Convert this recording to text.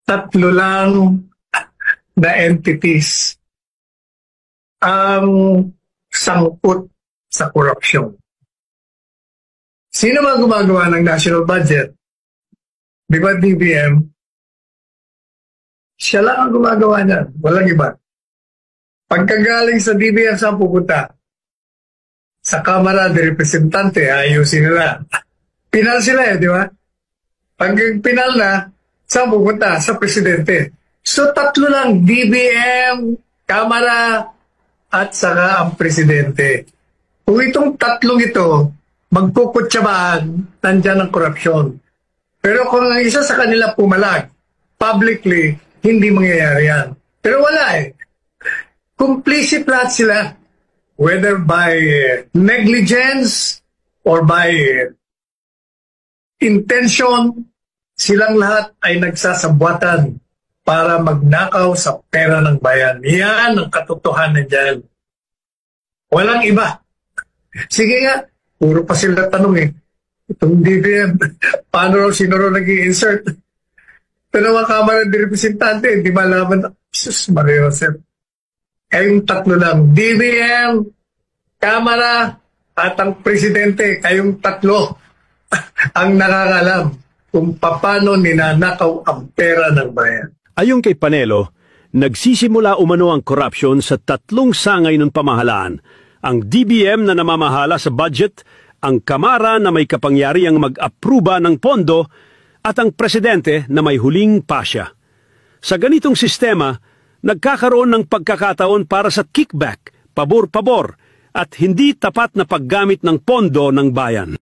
tatlo lang na entities ang sangkot sa korupsyon. Sino ba gumagawa ng national budget? Di ba DBM? Siya lang ang gumagawa niyan. Walang iba. Pagkagaling sa DBM, saan pupunta? Sa Kamara de Representante, ayusin nila. Pinal sila di ba? Pag pinal na, saan pupunta? Sa Presidente. So tatlo lang, DBM, Kamara, at saka ang Presidente. Kung itong tatlong ito, magkukutsabaan, nandyan ang korupsyon. Pero kung ang isa sa kanila pumalag, publicly, hindi mangyayari yan. Pero wala complicit lahat sila. Whether by negligence or by intention, silang lahat ay nagsasabwatan para magnakaw sa pera ng bayan. Yan ang katotohanan dyan. Walang iba. Sige nga, puro pa sila tanong Itong DBM, paano raw sino raw nag-i-insert? Pero mga Kamara de Representante, hindi malaman. Jesus Maria Joseph. Kayong tatlo lang, DBM, Kamara, at ang Presidente, kayong tatlo ang nakakalam kung paano ninanakaw ang pera ng bayan. Ayon kay Panelo, nagsisimula umano ang korupsyon sa tatlong sangay ng pamahalaan. Ang DBM na namamahala sa budget, ang Kamara na may kapangyarihang mag-apruba ng pondo, at ang Presidente na may huling pasya. Sa ganitong sistema, nagkakaroon ng pagkakataon para sa kickback, pabor-pabor, at hindi tapat na paggamit ng pondo ng bayan.